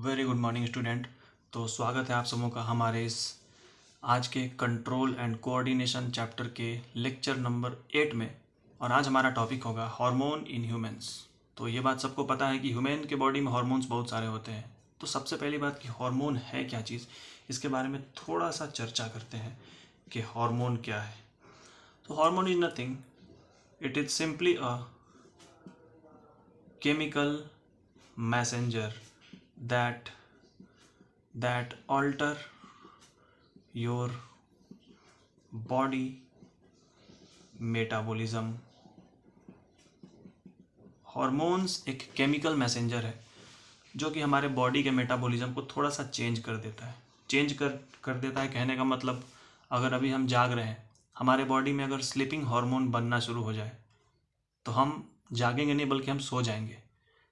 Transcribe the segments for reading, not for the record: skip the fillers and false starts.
Very good morning student. तो स्वागत है आप सबों का हमारे इस आज के कंट्रोल एंड कोऑर्डिनेशन चैप्टर के लेक्चर नंबर 8 में। और आज हमारा टॉपिक होगा हार्मोन इन ह्यूमंस। तो ये बात सबको पता है कि ह्यूमन के बॉडी में हार्मोन्स बहुत सारे होते हैं। तो सबसे पहली बात कि हार्मोन है क्या चीज़, इसके बारे में थोड़ा सा चर्चा करते हैं कि हार्मोन क्या है। तो hormone is nothing, it is simply a chemical messenger that alter your body metabolism। Hormones एक केमिकल मैसेंजर है जो कि हमारे बॉडी के मेटाबॉलिज्म को थोड़ा सा चेंज कर देता है। कर देता है कहने का मतलब, अगर अभी हम जाग रहे हैं, हमारे बॉडी में अगर स्लीपिंग हार्मोन बनना शुरू हो जाए तो हम जागेंगे नहीं बल्कि हम सो जाएंगे।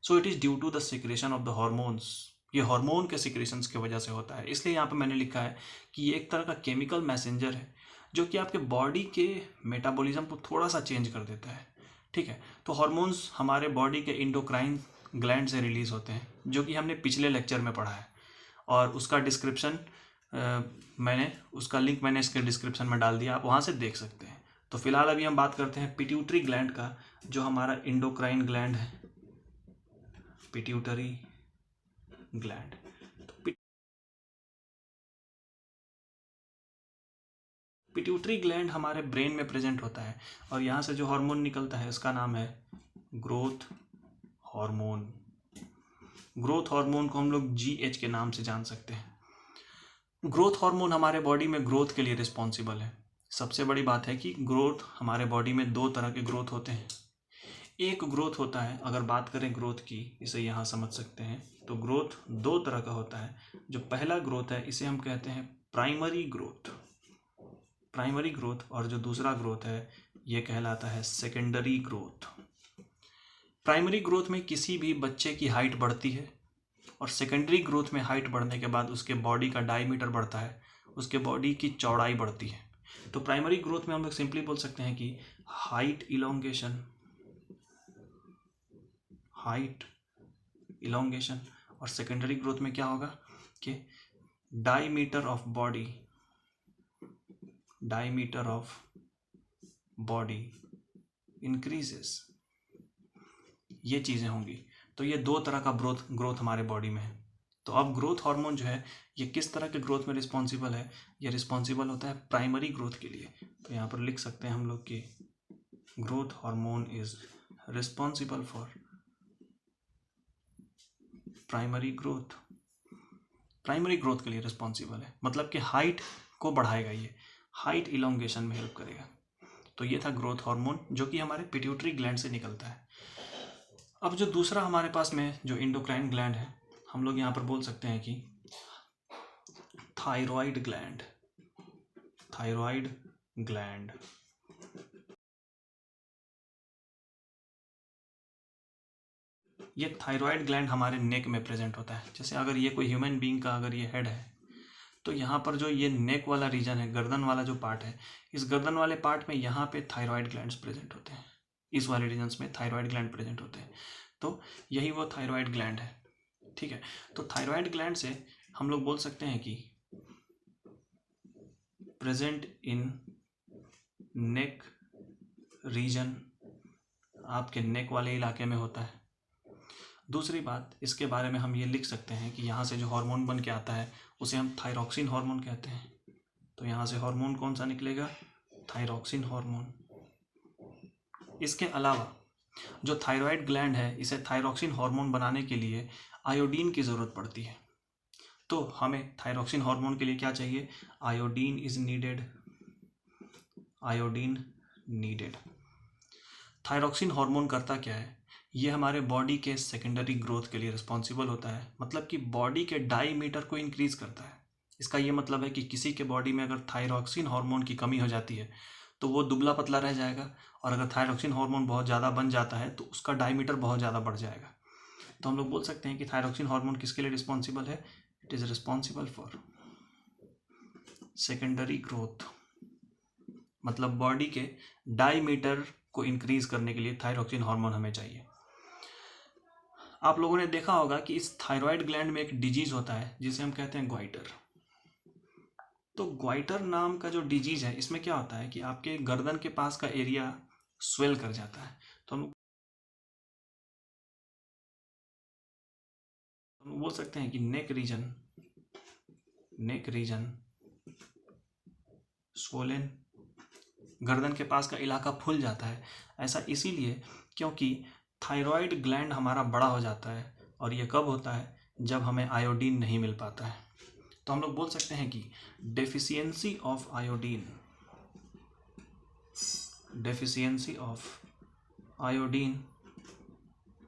So it is due to the secretion of the hormones. ये हार्मोन के सिक्रेशंस की वजह से होता है। इसलिए यहाँ पे मैंने लिखा है कि ये एक तरह का केमिकल मैसेंजर है जो कि आपके बॉडी के मेटाबॉलिज्म को थोड़ा सा चेंज कर देता है। ठीक है, तो हार्मोन्स हमारे बॉडी के इंडोक्राइन ग्लैंड से रिलीज होते हैं, जो कि हमने पिछले लेक्चर में पढ़ा है। और उसका डिस्क्रिप्शन उसका लिंक मैंने इसके डिस्क्रिप्शन में डाल दिया, आप वहाँ से देख सकते हैं। तो फिलहाल अभी हम बात करते हैं पिट्यूटरी ग्लैंड का, जो हमारा इंडोक्राइन ग्लैंड है, पिट्यूटरी ग्लैंड। तो पिट्यूटरी ग्लैंड हमारे ब्रेन में प्रेजेंट होता है और यहाँ से जो हार्मोन निकलता है उसका नाम है ग्रोथ हार्मोन। ग्रोथ हार्मोन को हम लोग GH के नाम से जान सकते हैं। ग्रोथ हार्मोन हमारे बॉडी में ग्रोथ के लिए रिस्पॉन्सिबल है। सबसे बड़ी बात है कि ग्रोथ हमारे बॉडी में दो तरह के ग्रोथ होते हैं। एक ग्रोथ होता है, अगर बात करें ग्रोथ की, इसे यहाँ समझ सकते हैं, तो ग्रोथ दो तरह का होता है। जो पहला ग्रोथ है इसे हम कहते हैं प्राइमरी ग्रोथ, और जो दूसरा ग्रोथ है ये कहलाता है सेकेंडरी ग्रोथ। प्राइमरी ग्रोथ में किसी भी बच्चे की हाइट बढ़ती है और सेकेंडरी ग्रोथ में हाइट बढ़ने के बाद उसके बॉडी का डायमीटर बढ़ता है, उसके बॉडी की चौड़ाई बढ़ती है। तो प्राइमरी ग्रोथ में हम लोग सिंपली बोल सकते हैं कि हाइट इलोंगेशन, और सेकेंडरी ग्रोथ में क्या होगा कि डायमीटर ऑफ बॉडी इंक्रीजेस। ये चीज़ें होंगी। तो ये दो तरह का ग्रोथ हमारे बॉडी में है। तो अब ग्रोथ हार्मोन जो है ये किस तरह के ग्रोथ में रिस्पॉन्सिबल है? ये रिस्पॉन्सिबल होता है प्राइमरी ग्रोथ के लिए। तो यहाँ पर लिख सकते हैं हम लोग कि growth hormone is responsible for primary growth के लिए रिस्पॉन्सिबल है, मतलब कि हाइट को बढ़ाएगा, ये हाइट इलोंगेशन में हेल्प करेगा। तो ये था ग्रोथ हार्मोन जो कि हमारे पिट्यूटरी ग्लैंड से निकलता है। अब जो दूसरा हमारे पास में जो इंडोक्राइन ग्लैंड है, हम लोग यहाँ पर बोल सकते हैं कि थायराइड ग्लैंड। ये थायराइड ग्लैंड हमारे नेक में प्रेजेंट होता है। जैसे अगर ये कोई ह्यूमन बीइंग का अगर ये हेड है, तो यहाँ पर जो ये नेक वाला रीजन है, गर्दन वाला जो पार्ट है, इस गर्दन वाले पार्ट में यहाँ पे थायराइड ग्लैंड्स प्रेजेंट होते हैं। इस वाले रीजन्स में थायराइड ग्लैंड प्रेजेंट होते हैं। तो यही वो थायराइड ग्लैंड है। ठीक है, तो थायराइड ग्लैंड से हम लोग बोल सकते हैं कि प्रेजेंट इन नेक रीजन, आपके नेक वाले इलाके में होता है। दूसरी बात, इसके बारे में हम ये लिख सकते हैं कि यहाँ से जो हार्मोन बन के आता है उसे हम थायरॉक्सिन हार्मोन कहते हैं। तो यहाँ से हार्मोन कौन सा निकलेगा? Thyroxine hormone. इसके अलावा जो थायराइड ग्लैंड है, इसे थायरॉक्सिन हार्मोन बनाने के लिए आयोडीन की ज़रूरत पड़ती है। तो हमें थायरॉक्सिन हार्मोन के लिए क्या चाहिए? Iodine needed. थायरॉक्सिन हार्मोन करता क्या है? ये हमारे बॉडी के सेकेंडरी ग्रोथ के लिए रिस्पॉन्सिबल होता है, मतलब कि बॉडी के डायमीटर को इंक्रीज करता है। इसका ये मतलब है कि किसी के बॉडी में अगर थायरॉक्सिन हार्मोन की कमी हो जाती है तो वो दुबला पतला रह जाएगा, और अगर थायरॉक्सिन हार्मोन बहुत ज़्यादा बन जाता है तो उसका डायमीटर बहुत ज़्यादा बढ़ जाएगा। तो हम लोग बोल सकते हैं कि थायरॉक्सिन हार्मोन किसके लिए रिस्पॉन्सिबल है? It is responsible for secondary growth, मतलब बॉडी के डायमीटर को इंक्रीज करने के लिए थायरॉक्सिन हार्मोन हमें चाहिए। आप लोगों ने देखा होगा कि इस थायराइड ग्लैंड में एक डिजीज होता है जिसे हम कहते हैं ग्वाइटर। तो ग्वाइटर नाम का जो डिजीज है, इसमें क्या होता है कि आपके गर्दन के पास का एरिया स्वेल कर जाता है। तो हम बोल सकते हैं कि नेक रीजन स्वोलन, गर्दन के पास का इलाका फूल जाता है। ऐसा इसीलिए क्योंकि थायराइड ग्लैंड हमारा बड़ा हो जाता है, और ये कब होता है, जब हमें आयोडीन नहीं मिल पाता है। तो हम लोग बोल सकते हैं कि deficiency of iodine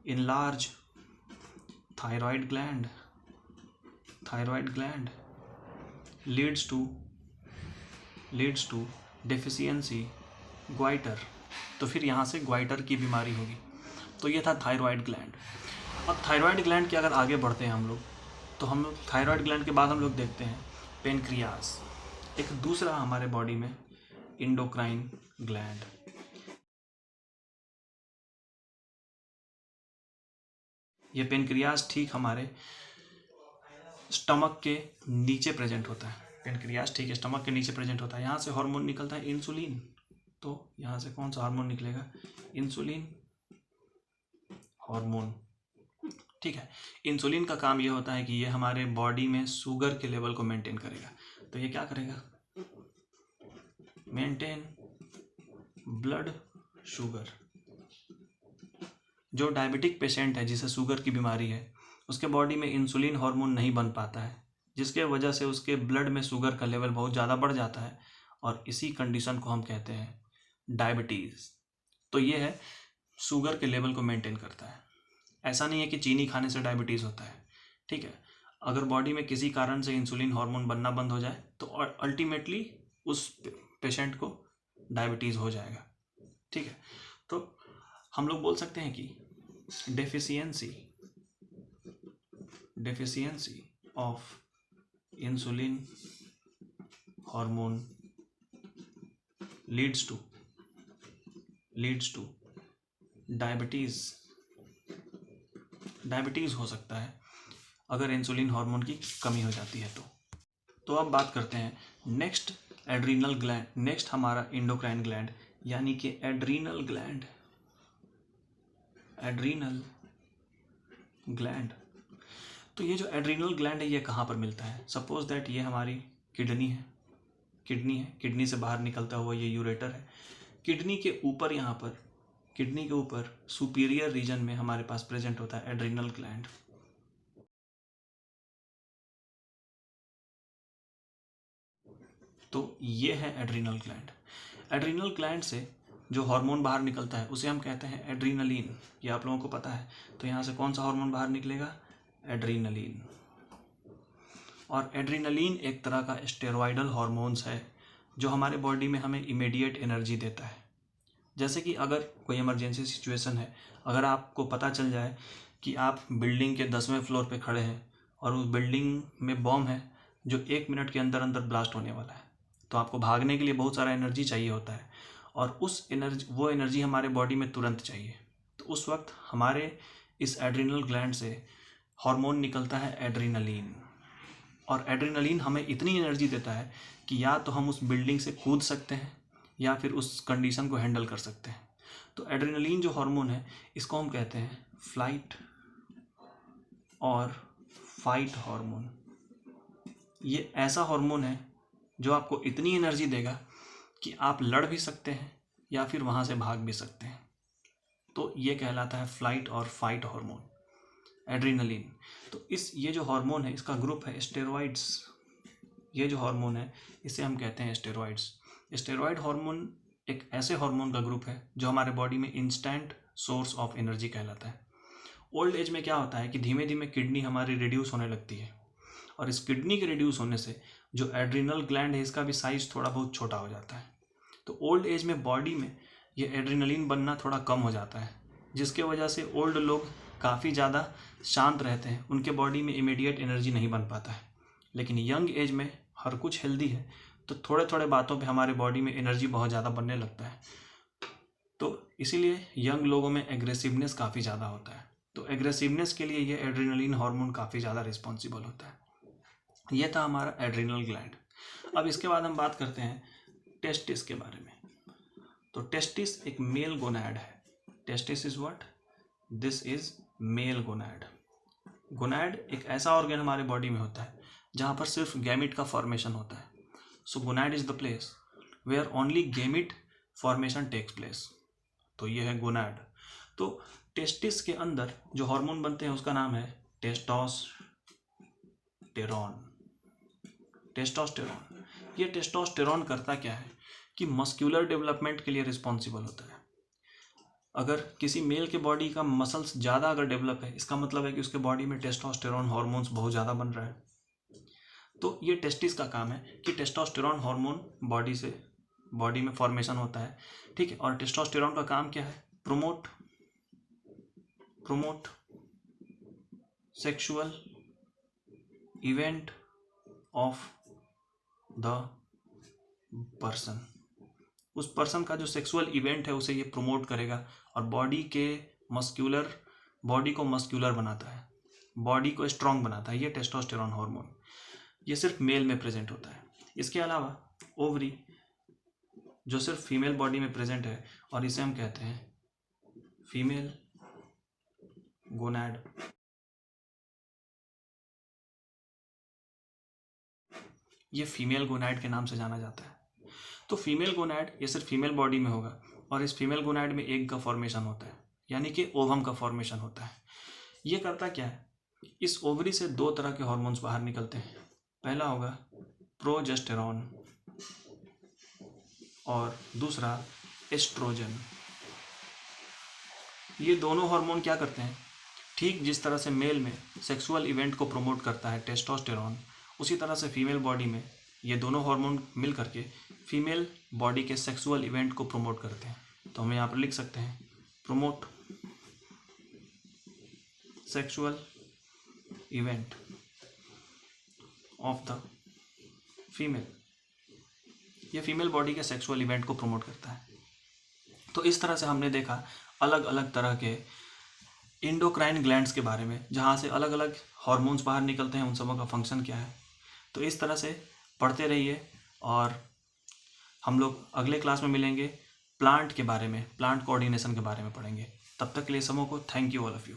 in large thyroid gland leads to deficiency goitre. तो फिर यहाँ से ग्वाइटर की बीमारी होगी। तो ये था थायराइड ग्लैंड। अब थायराइड ग्लैंड के अगर आगे बढ़ते हैं हम लोग, तो हम लोग थायराइड ग्लैंड के बाद हम लोग देखते हैं पेनक्रियास, एक दूसरा हमारे बॉडी में इंडोक्राइन ग्लैंड। ये पेनक्रियास ठीक हमारे स्टमक के नीचे प्रेजेंट होता है। पेनक्रियास ठीक है स्टमक के नीचे प्रेजेंट होता है। यहाँ से हार्मोन निकलता है इंसुलिन। तो यहाँ से कौन सा हार्मोन निकलेगा, इंसुलिन हार्मोन। ठीक है, इंसुलिन का काम ये होता है कि ये हमारे बॉडी में शुगर के लेवल को मेंटेन करेगा। तो ये क्या करेगा, मेंटेन ब्लड शुगर। जो डायबिटिक पेशेंट है जिसे शुगर की बीमारी है, उसके बॉडी में इंसुलिन हार्मोन नहीं बन पाता है, जिसके वजह से उसके ब्लड में शुगर का लेवल बहुत ज़्यादा बढ़ जाता है, और इसी कंडीशन को हम कहते हैं डायबिटीज़। तो ये है शुगर के लेवल को मेंटेन करता है। ऐसा नहीं है कि चीनी खाने से डायबिटीज़ होता है। ठीक है, अगर बॉडी में किसी कारण से इंसुलिन हार्मोन बनना बंद हो जाए तो अल्टीमेटली उस पेशेंट को डायबिटीज़ हो जाएगा। ठीक है, तो हम लोग बोल सकते हैं कि deficiency of insulin hormone leads two diabetes हो सकता है अगर इंसुलिन हार्मोन की कमी हो जाती है। तो अब बात करते हैं नेक्स्ट एड्रीनल ग्लैंड। नेक्स्ट हमारा इंडोक्राइन ग्लैंड यानी कि एड्रीनल ग्लैंड। तो ये जो एड्रीनल ग्लैंड है ये कहाँ पर मिलता है, सपोज दैट ये हमारी किडनी से बाहर निकलता हुआ ये यूरेटर है। किडनी के ऊपर सुपीरियर रीजन में हमारे पास प्रेजेंट होता है एड्रीनल ग्लैंड। तो ये है एड्रीनल ग्लैंड। एड्रीनल ग्लैंड से जो हार्मोन बाहर निकलता है उसे हम कहते हैं एड्रीनलिन। ये आप लोगों को पता है। तो यहाँ से कौन सा हार्मोन बाहर निकलेगा, एड्रीनलिन। और एड्रीनलिन एक तरह का स्टेरॉयडल हार्मोन्स है जो हमारे बॉडी में हमें इमीडिएट एनर्जी देता है। जैसे कि अगर कोई इमरजेंसी सिचुएशन है, अगर आपको पता चल जाए कि आप बिल्डिंग के 10वें फ्लोर पे खड़े हैं और उस बिल्डिंग में बॉम्ब है जो 1 मिनट के अंदर अंदर ब्लास्ट होने वाला है, तो आपको भागने के लिए बहुत सारा एनर्जी चाहिए होता है, और वो एनर्जी हमारे बॉडी में तुरंत चाहिए। तो उस वक्त हमारे इस एड्रीनल ग्लैंड से हार्मोन निकलता है एड्रीनलिन, और एड्रीनलिन हमें इतनी एनर्जी देता है कि या तो हम उस बिल्डिंग से कूद सकते हैं या फिर उस कंडीशन को हैंडल कर सकते हैं। तो एड्रीनलिन जो हार्मोन है इसको हम कहते हैं फ्लाइट और फाइट हार्मोन। ये ऐसा हार्मोन है जो आपको इतनी एनर्जी देगा कि आप लड़ भी सकते हैं या फिर वहाँ से भाग भी सकते हैं। तो ये कहलाता है फ्लाइट और फाइट हार्मोन, एड्रीनलिन। तो ये जो हार्मोन है इसका ग्रुप है स्टेरॉइड्स। ये जो हार्मोन है इसे हम कहते हैं स्टेरॉइड्स। स्टेरॉइड हार्मोन एक ऐसे हार्मोन का ग्रुप है जो हमारे बॉडी में इंस्टेंट सोर्स ऑफ एनर्जी कहलाता है। ओल्ड एज में क्या होता है कि धीमे धीमे किडनी हमारी रिड्यूस होने लगती है, और इस किडनी के रिड्यूस होने से जो एड्रीनल ग्लैंड है इसका भी साइज थोड़ा बहुत छोटा हो जाता है। तो ओल्ड एज में बॉडी में ये एड्रीनलिन बनना थोड़ा कम हो जाता है, जिसके वजह से ओल्ड लोग काफ़ी ज़्यादा शांत रहते हैं, उनके बॉडी में इमीडिएट एनर्जी नहीं बन पाता है। लेकिन यंग एज में हर कुछ हेल्दी है तो थोड़े थोड़े बातों पे हमारे बॉडी में एनर्जी बहुत ज़्यादा बनने लगता है। तो इसीलिए यंग लोगों में एग्रेसिवनेस काफ़ी ज़्यादा होता है। तो एग्रेसिवनेस के लिए ये एड्रेनलिन हार्मोन काफ़ी ज़्यादा रिस्पॉन्सिबल होता है। ये था हमारा एड्रिनल ग्लैंड। अब इसके बाद हम बात करते हैं टेस्टिस के बारे में। तो टेस्टिस एक मेल गोनैड है। Testis is what? This is male gonad. Gonad एक ऐसा ऑर्गन हमारे बॉडी में होता है जहाँ पर सिर्फ गैमिट का फॉर्मेशन होता है। So gonad is the place where only gamete formation takes place. तो ये है गोनैड। तो टेस्टिस के अंदर जो हार्मोन बनते हैं उसका नाम है टेस्टोस्टेरॉन। टेस्टोस्टेरॉन, ये टेस्टोस्टेरॉन करता क्या है कि मस्कुलर डेवलपमेंट के लिए रिस्पॉन्सिबल होता है। अगर किसी मेल के बॉडी का मसल्स ज़्यादा अगर डेवलप है, इसका मतलब है कि उसके बॉडी में टेस्टोस्टेरॉन हार्मोन्स बहुत ज़्यादा बन रहा है। तो ये टेस्टिस का काम है कि टेस्टोस्टेरॉन हार्मोन बॉडी में फॉर्मेशन होता है, ठीक है। और टेस्टोस्टेरॉन का काम क्या है? Promote sexual event of the person. उस पर्सन का जो सेक्सुअल इवेंट है उसे ये प्रोमोट करेगा और बॉडी को मस्क्यूलर बनाता है, बॉडी को स्ट्रांग बनाता है। ये टेस्टोस्टेरॉन हार्मोन ये सिर्फ मेल में प्रेजेंट होता है। इसके अलावा ओवरी जो सिर्फ फीमेल बॉडी में प्रेजेंट है और इसे हम कहते हैं फीमेल गोनैड। ये फीमेल गोनैड के नाम से जाना जाता है। तो फीमेल गोनैड ये सिर्फ फीमेल बॉडी में होगा और इस फीमेल गोनैड में एग का फॉर्मेशन होता है, यानी कि ओवम का फॉर्मेशन होता है। ये करता क्या है? इस ओवरी से दो तरह के हार्मोन्स बाहर निकलते हैं। पहला होगा प्रोजेस्टेरॉन और दूसरा एस्ट्रोजन। ये दोनों हार्मोन क्या करते हैं? ठीक जिस तरह से मेल में सेक्सुअल इवेंट को प्रमोट करता है टेस्टोस्टेरॉन, उसी तरह से फीमेल बॉडी में ये दोनों हार्मोन मिल करके फीमेल बॉडी के सेक्सुअल इवेंट को प्रमोट करते हैं। तो हम यहाँ पर लिख सकते हैं promote sexual event of the female. ये फीमेल बॉडी के सेक्सुअल इवेंट को प्रमोट करता है। तो इस तरह से हमने देखा अलग अलग तरह के इंडोक्राइन ग्लैंड्स के बारे में, जहाँ से अलग अलग हार्मोन्स बाहर निकलते हैं, उन सबों का फंक्शन क्या है। तो इस तरह से पढ़ते रहिए और हम लोग अगले क्लास में मिलेंगे, प्लांट के बारे में, प्लांट कोऑर्डिनेशन के बारे में पढ़ेंगे। तब तक के लिए सबों को thank you all of you.